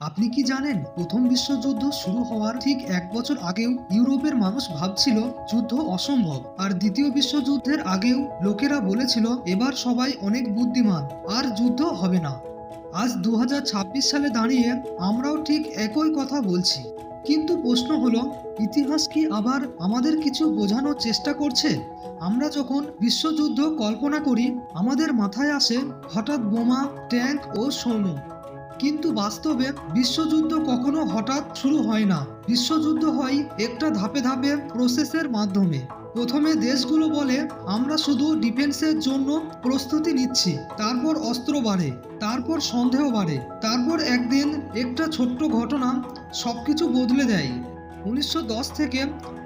আপনি কি জানেন প্রথম বিশ্বযুদ্ধ শুরু হওয়ার ঠিক 1 বছর আগেও ইউরোপের মানুষ ভাবছিল যুদ্ধ অসম্ভব, আর দ্বিতীয় বিশ্বযুদ্ধের আগেও লোকেরা বলেছিল এবার সবাই অনেক বুদ্ধিমান, আর যুদ্ধ হবে না। আজ 2026 সালে দাঁড়িয়ে আমরাও ঠিক একই কথা বলছি। কিন্তু প্রশ্ন হলো, ইতিহাস কি আবার আমাদের কিছু বোঝানোর চেষ্টা করছে? আমরা যখন বিশ্বযুদ্ধ কল্পনা করি আমাদের মাথায় আসে হঠাৎ বোমা, ট্যাঙ্ক ও সৈন্য। কিন্তু বাস্তবে বিশ্বযুদ্ধ কখনো হঠাৎ শুরু হয় না। বিশ্বযুদ্ধ হয় একটা ধাপে ধাপে প্রসেসের মাধ্যমে। প্রথমে দেশগুলো বলে আমরা শুধু ডিফেন্সের জন্য প্রস্তুতি নিচ্ছি, তারপর অস্ত্র বাড়ে, তারপর সন্দেহ বাড়ে, তারপর একদিন একটা ছোট্ট ঘটনা সবকিছু বদলে দেয়। 1910 থেকে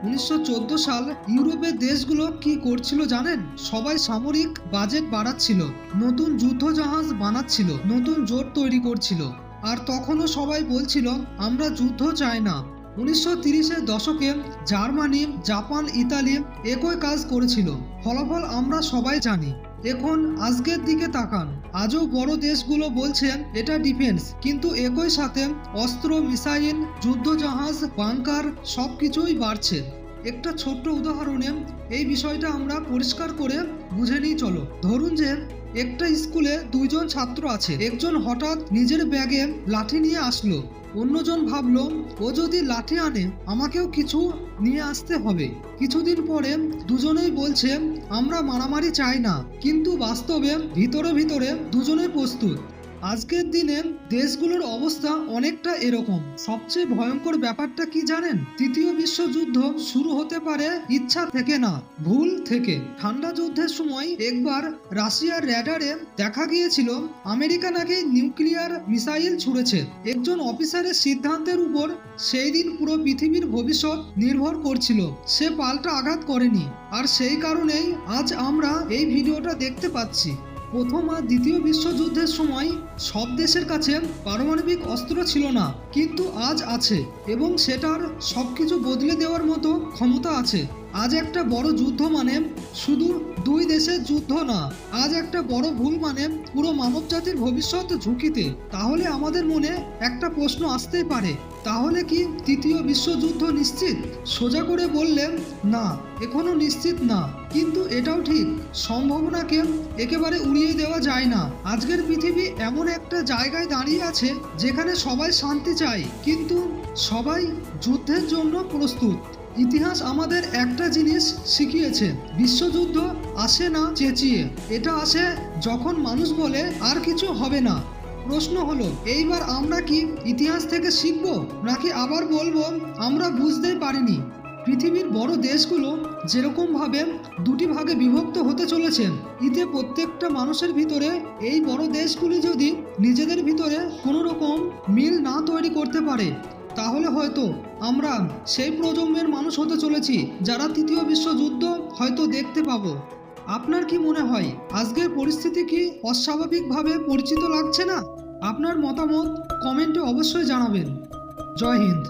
1914 সাল ইউরোপের দেশগুলো কি করছিল জানেন? সবাই সামরিক বাজেট বাড়াচ্ছিল, নতুন যুদ্ধজাহাজ বানাচ্ছিল, নতুন জোট তৈরি করছিল। আর তখনও সবাই বলছিল আমরা যুদ্ধ চাই না। 1930-এর দশকে জার্মানি, জাপান, ইতালি একই কাজ করেছিল। ফলাফল আমরা সবাই জানি। এখন আজকের দিকে তাকান, আজও বড় দেশগুলো বলছে এটা ডিফেন্স, কিন্তু একই সাথে অস্ত্র, মিসাইল, যুদ্ধজাহাজ, বাংকার সবকিছুই বাড়ছে। একটা ছোট্ট উদাহরণে এই বিষয়টা আমরা পরিষ্কার করে বুঝে নিই চলো। ধরুন যে একটা স্কুলে দুইজন ছাত্র আছে। একজন হঠাৎ নিজের ব্যাগে লাঠি নিয়ে আসলো, অন্যজন ভাবলো ও যদি লাঠি আনে আমাকেও কিছু নিয়ে আসতে হবে। কিছুদিন পরে দুজনেই বলছে আমরা মারামারি চাই না, কিন্তু বাস্তবে ভিতরে ভিতরে দুজনেই প্রস্তুত। আজকের দিনে দেশগুলোর অবস্থা অনেকটা এরকম। সবচেয়ে ভয়ঙ্কর ব্যাপারটা কি জানেন? তৃতীয় বিশ্বযুদ্ধ শুরু হতে পারে ইচ্ছা থেকে না, ভুল থেকে। ঠান্ডা যুদ্ধের সময় একবার রাশিয়ার র্যাডারে দেখা গিয়েছিল আমেরিকা নাকি নিউক্লিয়ার মিসাইল ছুড়েছে। একজন অফিসারের সিদ্ধান্তের উপর সেই দিন পুরো পৃথিবীর ভবিষ্যৎ নির্ভর করছিল। সে পাল্টা আঘাত করেনি, আর সেই কারণেই আজ আমরা এই ভিডিওটা দেখতে পাচ্ছি। প্রথম আর দ্বিতীয় বিশ্বযুদ্ধের সময় সব দেশের কাছে পারমাণবিক অস্ত্র ছিল না, কিন্তু আজ আছে, এবং সেটার সবকিছু বদলে দেওয়ার মতো ক্ষমতা আছে। আজ একটা বড় যুদ্ধ মানে শুধু দুই দেশের যুদ্ধ না, আজ একটা বড় ভুল মানে পুরো মানবজাতির ভবিষ্যৎ ঝুঁকিতে। তাহলে আমাদের মনে একটা প্রশ্ন আসতেই পারে, তাহলে কি তৃতীয় বিশ্বযুদ্ধ নিশ্চিত? সোজা করে বললে না, এখনো নিশ্চিত না, কিন্তু এটাও ঠিক, সম্ভাবনাকে একেবারে উড়িয়ে দেওয়া যায় না। আজকের পৃথিবী এমন একটা জায়গায় দাঁড়িয়ে আছে যেখানে সবাই শান্তি চায়, কিন্তু সবাই যুদ্ধের জন্য প্রস্তুত। ইতিহাস আমাদের একটা জিনিস শিখিয়েছে, বিশ্বযুদ্ধ আসে না চেঁচিয়ে, এটা আসে যখন মানুষ বলে আর কিছু হবে না। প্রশ্ন হলো, এইবার আমরা কি ইতিহাস থেকে শিখব, নাকি আবার বলবো আমরা বুঝতেই পারিনি? পৃথিবীর বড় দেশগুলো যেরকমভাবে দুটি ভাগে বিভক্ত হতে চলেছে, এতে প্রত্যেকটা মানুষের ভিতরে এই বড় দেশগুলি যদি নিজেদের ভিতরে কোনো রকম মিল না তৈরি করতে পারে, তাহলে হয়তো আমরা সেই প্রজন্মের মানুষ হতে চলেছি যারা তৃতীয় বিশ্বযুদ্ধ হয়তো দেখতে পাবো। আপনার কি মনে হয় আজকের পরিস্থিতি কি অস্বাভাবিকভাবে পরিচিত লাগছে না? আপনার মতামত কমেন্টে অবশ্যই জানাবেন। জয় হিন্দ।